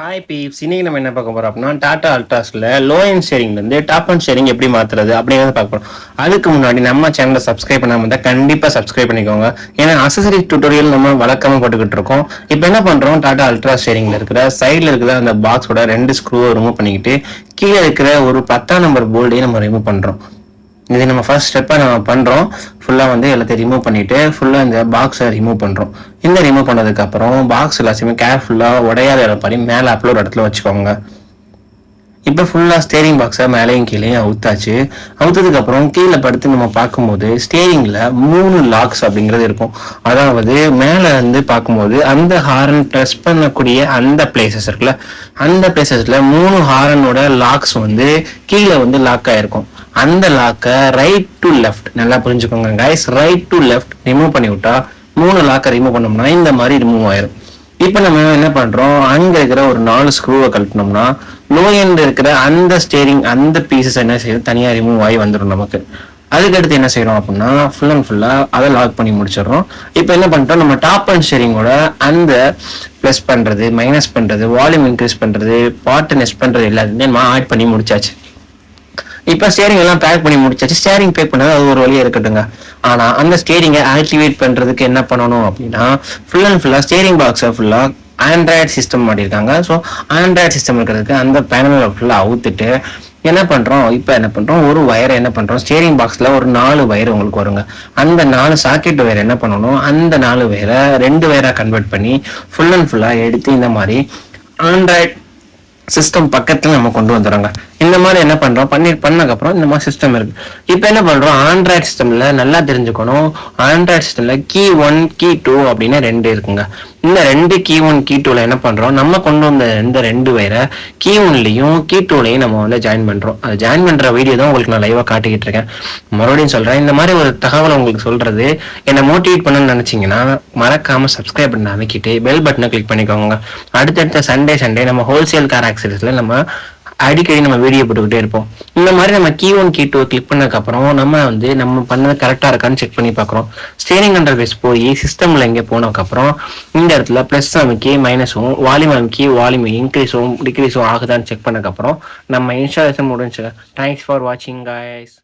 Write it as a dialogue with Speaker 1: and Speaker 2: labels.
Speaker 1: Hi peeps, இன்னைக்கு நம்ம என்ன பார்க்க போறோம் அப்படின்னா டாடா அல்ட்ராஸ்ல லோ அண்ட் ஷேரிங்ல இருந்து டாப் அண்ட் ஷேரிங் எப்படி மாத்துறது அப்படிங்கிறத பார்க்க போறோம். அதுக்கு முன்னாடி நம்ம சேனலை சப்ஸ்கிரைப் பண்ணாம இருந்தா கண்டிப்பா சப்ஸ்கிரைப் பண்ணிக்கோங்க. ஏன்னா அசசரி டியூட்டோரியல் நம்ம வழக்கமா போட்டுக்கிட்டு இருக்கோம். இப்போ என்ன பண்றோம், டாடா அல்ட்ரா ஷேரிங்ல இருக்கிற சைட்ல இருக்கிற அந்த பாக்ஸோட 2 ஸ்க்ரூவை ரிமூவ் பண்ணிக்கிட்டு கீழே இருக்கிற ஒரு 10ஆம் நம்பர் போல்டையும் நம்ம ரிமூவ் பண்றோம். இது நம்ம ஃபர்ஸ்ட் ஸ்டெப்பா நம்ம பண்றோம். ஃபுல்லா எல்லாத்தையும் ரிமூவ் பண்ணிட்டு ஃபுல்லா இந்த பாக்ஸை ரிமூவ் பண்றோம். இந்த ரிமூவ் பண்ணதுக்கு அப்புறம் பாக்ஸ் எல்லாத்தையுமே கேர்ஃபுல்லா உடையாத இடம் பண்ணி மேல அப்லோட் இடத்துல வச்சுக்கோங்க. இப்போ ஃபுல்லா ஸ்டேரிங் பாக்ஸை மேலேயும் கீழேயும் அவுத்தாச்சு. அவுத்ததுக்கு அப்புறம் கீழே படுத்து நம்ம பார்க்கும்போது ஸ்டேரிங்ல 3 லாக்ஸ் அப்படிங்கிறது இருக்கும். அதாவது மேல இருந்து பார்க்கும்போது அந்த ஹாரன் ப்ரெஸ் பண்ணக்கூடிய அந்த பிளேசஸ் இருக்குல்ல, அந்த பிளேசஸ்ல 3 ஹாரனோட லாக்ஸ் கீழே லாக் ஆயிருக்கும். அந்த லாக்கை ரைட் டு லெஃப்ட், நல்லா புரிஞ்சுக்கோங்க guys, right to left remove பண்ணி விட்டா 3 லாக்கை ரிமூவ் பண்ணோம்னா இந்த மாதிரி ரிமூவ் ஆயிரும். இப்போ நம்ம என்ன பண்றோம், அங்க இருக்கிற ஒரு 4 ஸ்க்ரூவை கழட்டினோம்னா லோ எண்ட் இருக்கிற அந்த ஸ்டேரிங் அந்த பீசஸ் என்ன செய்யும், தனியா ரிமூவ் ஆகி வந்துடும் நமக்கு. அதுக்கடுத்து என்ன செய்யறோம் அப்படின்னா ஃபுல் அண்ட் ஃபுல்லா அதை லாக் பண்ணி முடிச்சிடறோம். இப்போ என்ன பண்ணிட்டோம், நம்ம டாப் அண்ட் ஷேரிங்கோட அந்த பிளஸ் பண்றது, மைனஸ் பண்றது, வால்யூம் இன்க்ரீஸ் பண்றது, பாட்டு நெஸ் பண்றது எல்லாத்தையுமே நம்ம ஆட் பண்ணி முடிச்சாச்சு. இப்ப ஸ்டேரிங் எல்லாம் பேக் பண்ணி முடிச்சாச்சு. ஸ்டேரிங் பேக் பண்ணது அது ஒரு வழியா இருக்கட்டுங்க. ஆனா அந்த ஸ்டேரிங்கை ஆக்டிவேட் பண்றதுக்கு என்ன பண்ணணும் அப்படின்னா ஃபுல் அண்ட் ஃபுல்லா ஸ்டேரிங் பாக்ஸை ஃபுல்லா ஆண்ட்ராய்டு சிஸ்டம் மாட்டிருக்காங்க. ஸோ ஆண்ட்ராய்டு சிஸ்டம் இருக்கிறதுக்கு அந்த பேனலை ஃபுல்லா அவுத்துட்டு என்ன பண்றோம், இப்போ என்ன பண்றோம், ஒரு வயரை என்ன பண்றோம், ஸ்டேரிங் பாக்ஸ்ல ஒரு 4 வயர் உங்களுக்கு வருங்க. அந்த 4 சாக்கெட் வயர் என்ன பண்ணணும், அந்த 4 வயரை 2 வயரா கன்வெர்ட் பண்ணி ஃபுல் அண்ட் ஃபுல்லா எடுத்து இந்த மாதிரி ஆண்ட்ராய்டு சிஸ்டம் பக்கத்துல நம்ம கொண்டு வந்துடுறோங்க. இந்த மாதிரி என்ன பண்றோம், பண்ணதுக்கப்புறம் இந்த மாதிரி சிஸ்டம் இருக்கு. இப்போ என்ன பண்றோம், ஆண்ட்ராய்டு சிஸ்டம்ல நல்லா தெரிஞ்சுக்கணும், ஆண்ட்ராய்டு சிஸ்டம்ல கீ 1 கீ 2 அப்படின்னு 2 இருக்குங்க. இந்த 2 கீ 1 கீ 2ல என்ன பண்றோம், நம்ம கொண்டு வந்த இந்த 2 வயரை கீ 1லயும் கீ 2லயும் நம்ம ஜாயின் பண்றோம். அது ஜாயின் பண்ற வீடியோ தான் உங்களுக்கு நான் லைவா காட்டிக்கிட்டு இருக்கேன். மறுபடியும் சொல்றேன், இந்த மாதிரி ஒரு தகவலை உங்களுக்கு சொல்றது என்னை மோட்டிவேட் பண்ணணும்னு நினைச்சீங்கன்னா மறக்காம சப்ஸ்கிரைப் பண்ண அமைக்கிட்டு பெல் பட்டனை கிளிக் பண்ணிக்கோங்க. அடுத்தடுத்த சண்டே நம்ம ஹோல்சேல் கார் ஆக்சரிஸ்ல நம்ம அடிக்கடி நம்ம வீடியோ போட்டுக்கிட்டே இருப்போம். இந்த மாதிரி நம்ம கீ 1 கீ 2 கிளிக் பண்ணதுக்கு அப்புறம் நம்ம பண்ணது கரெக்டா இருக்கான்னு செக் பண்ணி பார்க்குறோம். ஸ்டேரிங் இன்டர்ஃபேஸ் போய் சிஸ்டம்ல இங்கே போனதுக்கு அப்புறம் இந்த இடத்துல பிளஸ் அமைக்கி மைனஸும் வால்யூம் அமைக்கி வால்யூம் இன்க்ரீஸும் டிக்ரீஸும் ஆகுதான்னு செக் பண்ணதுக்கு அப்புறம் நம்ம இன்ஸ்டாலேஷன் முடிஞ்சு. தேங்க்ஸ் ஃபார் வாட்சிங் கைஸ்.